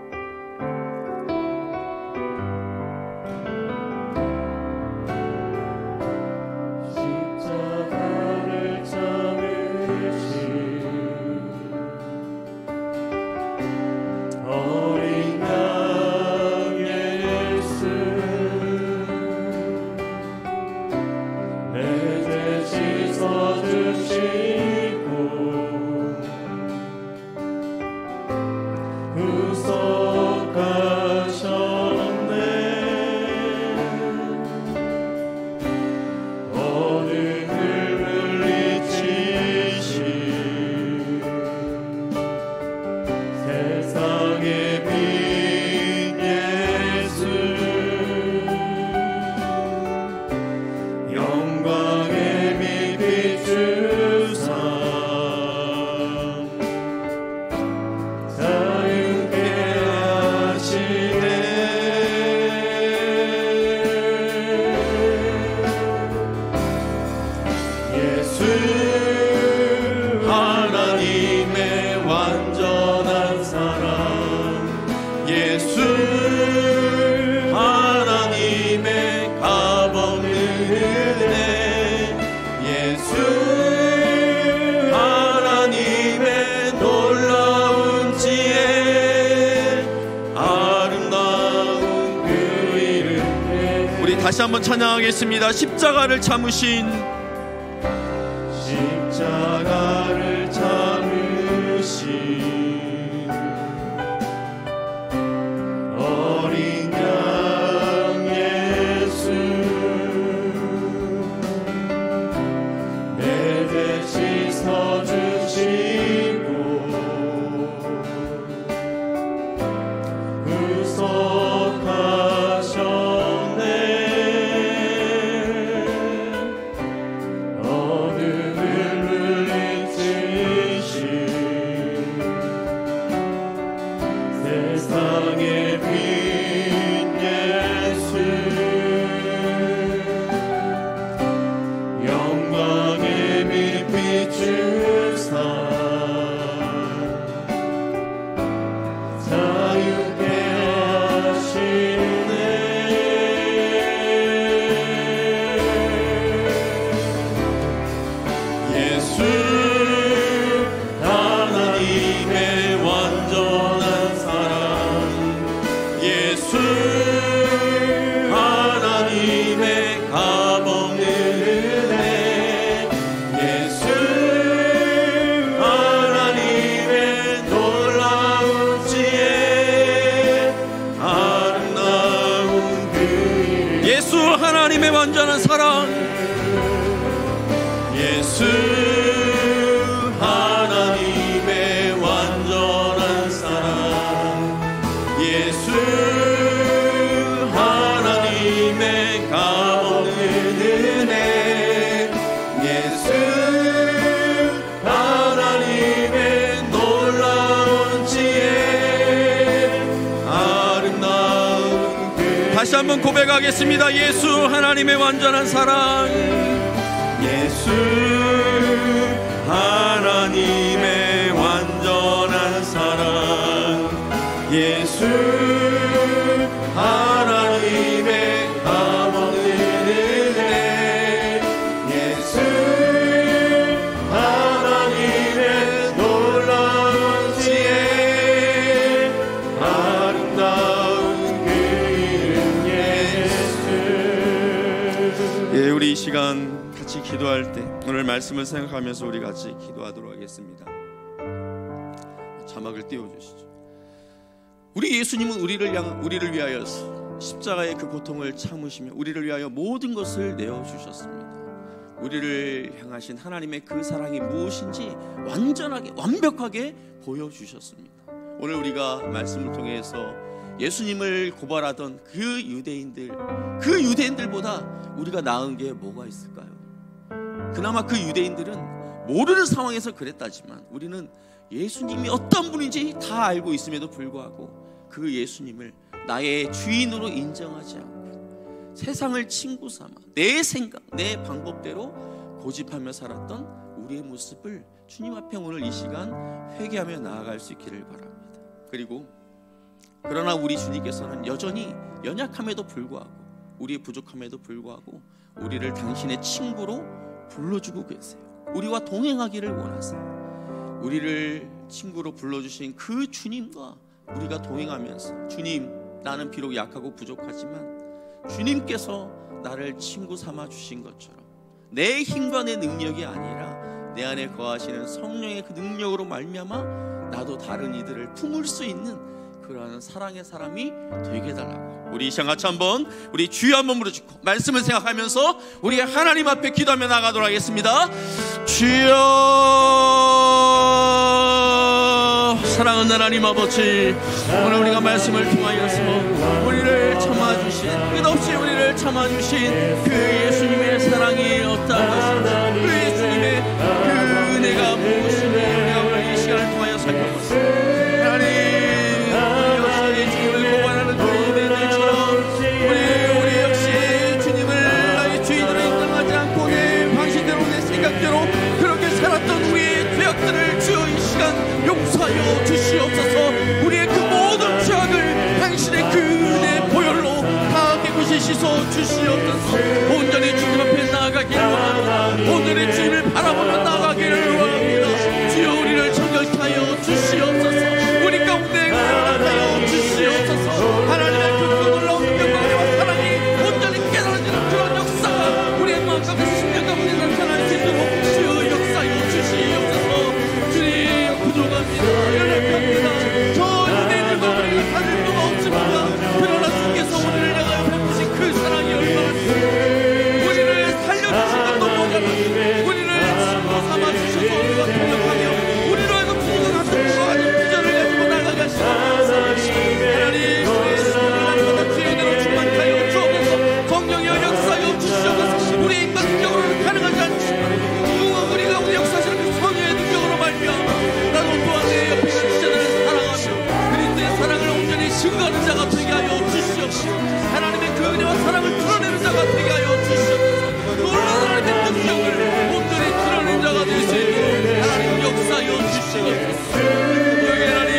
Speaker 13: 다시 한번 찬양하겠습니다. 십자가를 참으신 어린 양 예수, 내 대신 서주시고 구속하셨네. 하나님의 완전한 사랑, 예수 하나님의 완전한 사랑, 예수 하나님의 값없는 은혜, 예수 하나님의 놀라운 지혜, 아름다운 그 다시 한번 고백하겠습니다. 예수 하나님의 완전한 사랑,
Speaker 3: 예수 하나님의 완전한 사랑 예수 하나님의 감없는 은혜 예수 하나님의 놀라운 지혜 아름다운 그 이름 예수.
Speaker 13: 예, 우리 이 시간 같이 기도할 때 오늘 말씀을 생각하면서 우리 같이 기도하도록 하겠습니다. 자막을 띄워주시죠. 우리 예수님은 우리를 위하여 십자가의 그 고통을 참으시며 우리를 위하여 모든 것을 내어주셨습니다. 우리를 향하신 하나님의 그 사랑이 무엇인지 완전하게 완벽하게 보여주셨습니다. 오늘 우리가 말씀을 통해서 예수님을 고발하던 그 유대인들보다 우리가 나은 게 뭐가 있을까요? 그나마 그 유대인들은 모르는 상황에서 그랬다지만 우리는 예수님이 어떤 분인지 다 알고 있음에도 불구하고 그 예수님을 나의 주인으로 인정하지 않고 세상을 친구 삼아 내 생각, 내 방법대로 고집하며 살았던 우리의 모습을 주님 앞에 오늘 이 시간 회개하며 나아갈 수 있기를 바랍니다. 그리고 그러나 우리 주님께서는 여전히 연약함에도 불구하고 우리의 부족함에도 불구하고 우리를 당신의 친구로 불러주고 계세요. 우리와 동행하기를 원하세요. 우리를 친구로 불러주신 그 주님과 우리가 동행하면서 주님, 나는 비록 약하고 부족하지만 주님께서 나를 친구 삼아 주신 것처럼 내 힘과 내 능력이 아니라 내 안에 거하시는 성령의 그 능력으로 말미암아 나도 다른 이들을 품을 수 있는 그러한 사랑의 사람이 되게 해달라고 우리 이 시간 같이 한번 우리 주여 한번 부르짖고 말씀을 생각하면서 우리 하나님 앞에 기도하며 나가도록 하겠습니다. 주여 사랑하는 하나님 아버지, 오늘 우리가 말씀을 통하여서 우리를 참아주신 끝없이 우리를 참아주신 그 예수님의 사랑이 어떠한 것인가, 그 예수님의 그 은혜가 무엇인지 우리가 오늘 이 시간을 통하여 살펴보겠습니다. 그렇게 살았던 우리의 죄악들을 주여 이 시간 용서하여 주시옵소서. 우리의 그 모든 죄악을 당신의 그 은혜 보혈로 다 깨끗이 씻어 주시옵소서. 온전히 주님 앞에 나아가기를 원합니다. 온전히 주님을 바라보며 나아가기를 원합니다. 주여 우리를 정결케 하여 주시옵소서. 우리 가운데 허락하여 주시옵소서. 하나님의 그 놀라운 능력과 사랑이 온전히 깨달아지는 그런 역사가 우리의 마음 가운데 심령 가운데 나타날 수 있도록 주여 역사여 주시옵소서. 주님 부족합니다. 연약합니다. 저 유대인들과 우리가 다를 수가 없습니다. 그러나 주께서 우리를 향하여 베푸신 그 사랑이 얼마나 우리를 살려주신 것도 모자라서 우리를 친구 삼아주셔서 우리가 동역하며 우리로 하여금 주님과 같은 무한한 비전을 가지고 나가게 하시옵소서. 하나님 우리의 하나님보다 주연으로 충만하여 주옵소서. 성령이여 역사여 주시옵소서. 우리의 인간 능력으로는 가능하지 않지만 우리가 우리 역사하시는 그 성령의 능력으로 말미암아 나도 또한 내 옆에 있는 지체들을 사랑하며 그리스도의 사랑을 온전히 증거하는 자가 되게 하여 주시옵소서. 하나님의 그 은혜와 사랑을 드러내는 자가 되게 하여 주시옵소서. 놀라운 하나님의 능력을 온전히 드러내는 자가 될 수 있도록 하나님 역사여 주시옵소서. 여기 하나님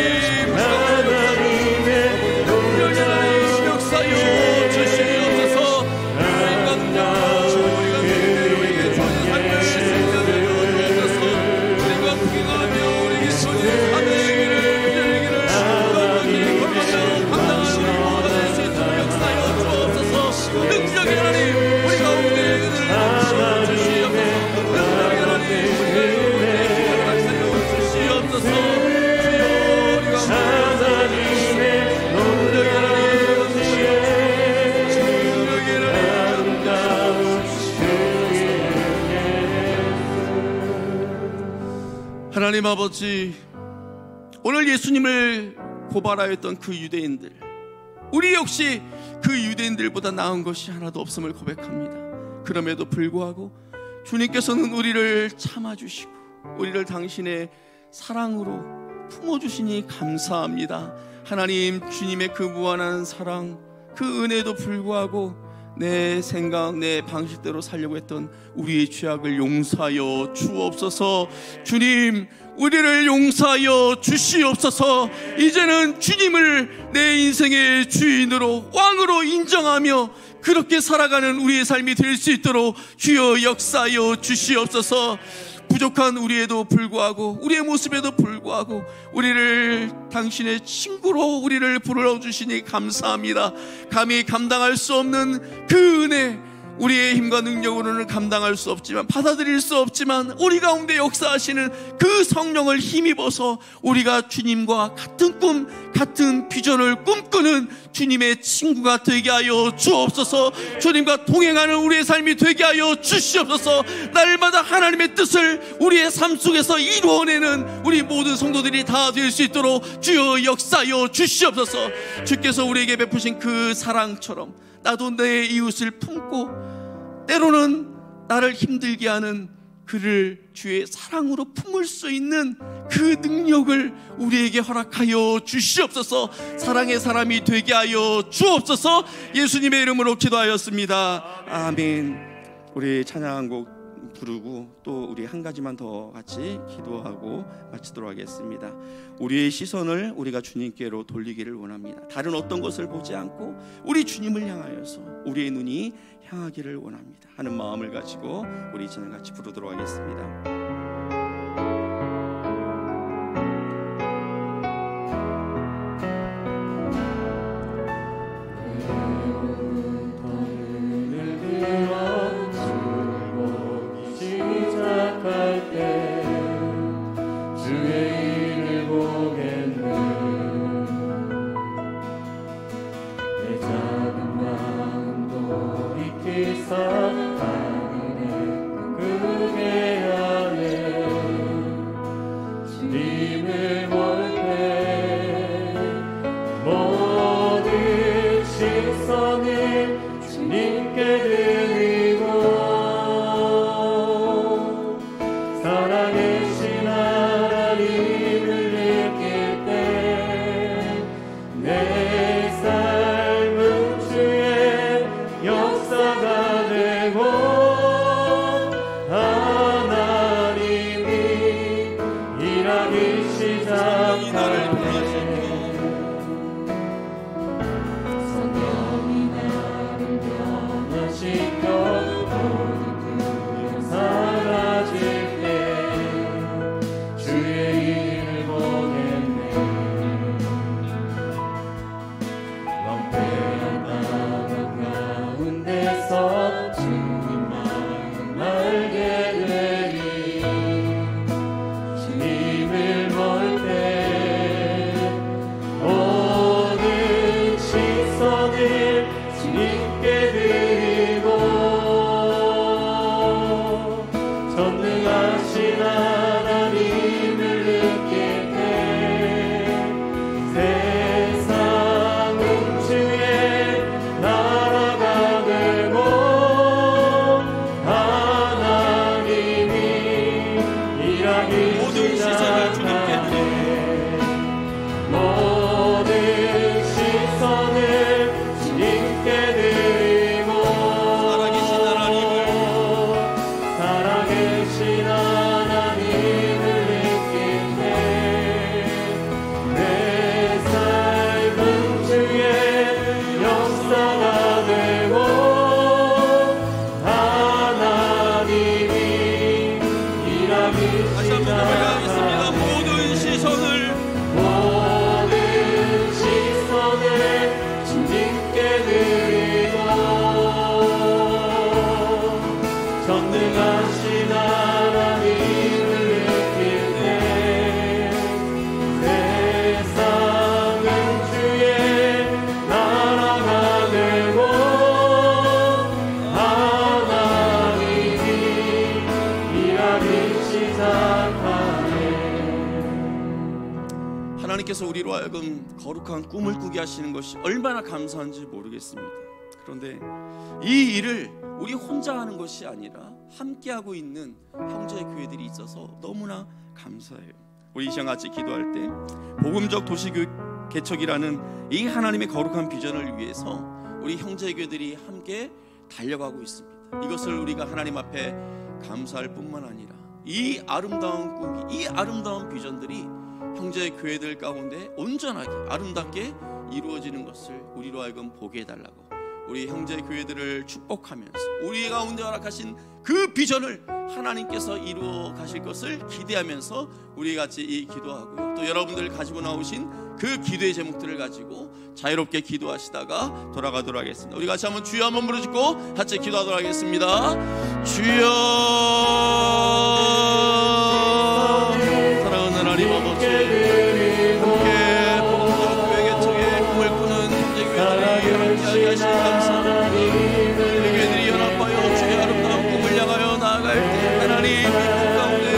Speaker 13: 역사여 주시옵소서. 우리가 우리에게 주는 삶을 생각하여 주옵소서. 우리가 구경하며 우리에게 주는 사명을 기다리기를 건강히 걸어가며 감당하는 우리 모두가 될 수 있도록 역사여 주옵소서. 능력의 하나님 우리 가운데 은혜를 주시옵소서. 능력의 하나님 우리의 힘을 살려 주시옵소서. 주여 우리 가운데 하나님의 능력의 하나님 하나님 아버지, 오늘 예수님을 고발하였던 그 유대인들, 우리 역시 그 유대인들보다 나은 것이 하나도 없음을 고백합니다. 그럼에도 불구하고 주님께서는 우리를 참아주시고 우리를 당신의 사랑으로 품어주시니 감사합니다. 하나님, 주님의 그 무한한 사랑, 그 은혜도 불구하고 내 생각, 내 방식대로 살려고 했던 우리의 죄악을 용서하여 주옵소서. 주님, 우리를 용서하여 주시옵소서. 이제는 주님을 내 인생의 주인으로, 왕으로 인정하며 그렇게 살아가는 우리의 삶이 될 수 있도록 주여 역사하여 주시옵소서. 부족한 우리에도 불구하고, 우리의 모습에도 불구하고 우리를 당신의 친구로 우리를 불러주시니 감사합니다. 감히 감당할 수 없는 그 은혜, 우리의 힘과 능력으로는 감당할 수 없지만, 받아들일 수 없지만 우리 가운데 역사하시는 그 성령을 힘입어서 우리가 주님과 같은 꿈, 같은 비전을 꿈꾸는 주님의 친구가 되게 하여 주옵소서. 주님과 동행하는 우리의 삶이 되게 하여 주시옵소서. 날마다 하나님의 뜻을 우리의 삶 속에서 이루어내는 우리 모든 성도들이 다 될 수 있도록 주여 역사하여 주시옵소서. 주께서 우리에게 베푸신 그 사랑처럼 나도 내 이웃을 품고 때로는 나를 힘들게 하는 그를 주의 사랑으로 품을 수 있는 그 능력을 우리에게 허락하여 주시옵소서. 사랑의 사람이 되게 하여 주옵소서. 예수님의 이름으로 기도하였습니다. 아멘. 우리 찬양곡 부르고 또 우리 한 가지만 더 같이 기도하고 마치도록 하겠습니다. 우리의 시선을 우리가 주님께로 돌리기를 원합니다. 다른 어떤 것을 보지 않고 우리 주님을 향하여서 우리의 눈이 향하기를 원합니다 하는 마음을 가지고 우리 이제는 같이 부르도록 하겠습니다. 하나님께서 우리로 하여금 거룩한 꿈을 꾸게 하시는 것이 얼마나 감사한지 모르겠습니다. 그런데 이 일을 우리 혼자 하는 것이 아니라 함께하고 있는 형제 교회들이 있어서 너무나 감사해요. 우리 이 시간 같이 기도할 때 복음적 도시교육 개척이라는 이 하나님의 거룩한 비전을 위해서 우리 형제 교회들이 함께 달려가고 있습니다. 이것을 우리가 하나님 앞에 감사할 뿐만 아니라 이 아름다운 꿈이, 이 아름다운 비전들이 형제의 교회들 가운데 온전하게 아름답게 이루어지는 것을 우리로 하여금 보게 해달라고, 우리 형제 교회들을 축복하면서 우리 가운데 허락하신 그 비전을 하나님께서 이루어 가실 것을 기대하면서 우리 같이 이 기도하고요, 또 여러분들 가지고 나오신 그 기도의 제목들을 가지고 자유롭게 기도하시다가 돌아가도록 하겠습니다. 우리 같이 한번 주여 한번 부르짖고 같이 기도하도록 하겠습니다. 주여, 사랑하는 하나님 아버지, 함께 복음과 교회 개척의 꿈을 꾸는 형제 교회들이 함께하게 하신 감사합니다. 우리 교회들이 연합하여 주의 아름다운 꿈을 향하여 나아갈 때 하나님 이 꿈 가운데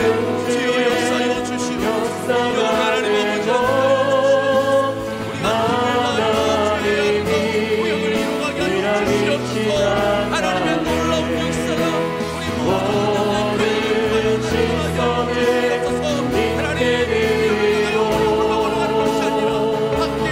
Speaker 13: 주여 역사여 주시옵소서. 하나님 아버지, 우리가 꿈을 주의 아름다운 고영을 이루어가게 하여 주시옵소서. 하나님의 놀라운 역사가 우리 모든 교회를 통하여 나타나게 하여 주옵소서. 하나님 올라가는 것이 아니라 함께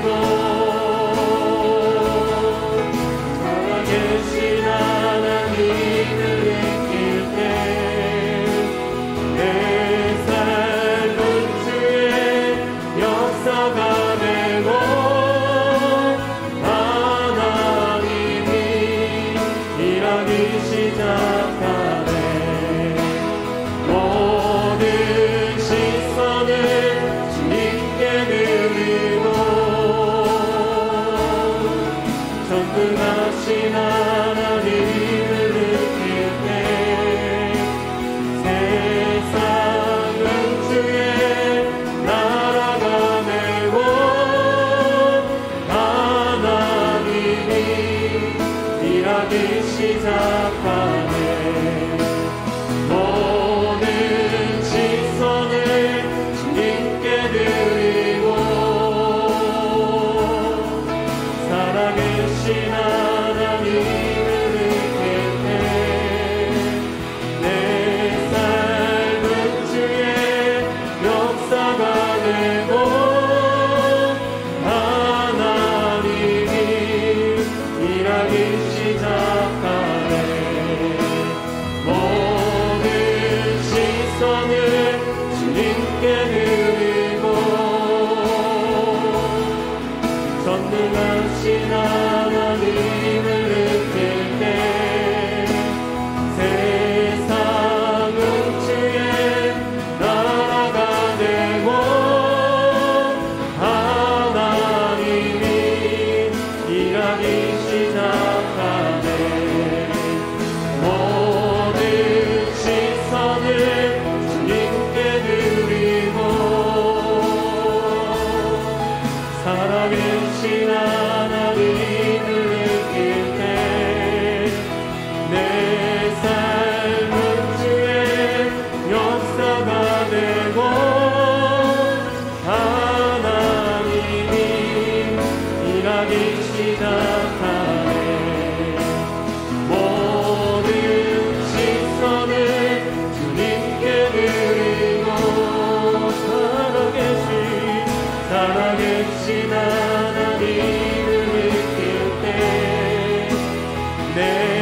Speaker 13: 누구나 전능하신
Speaker 3: 내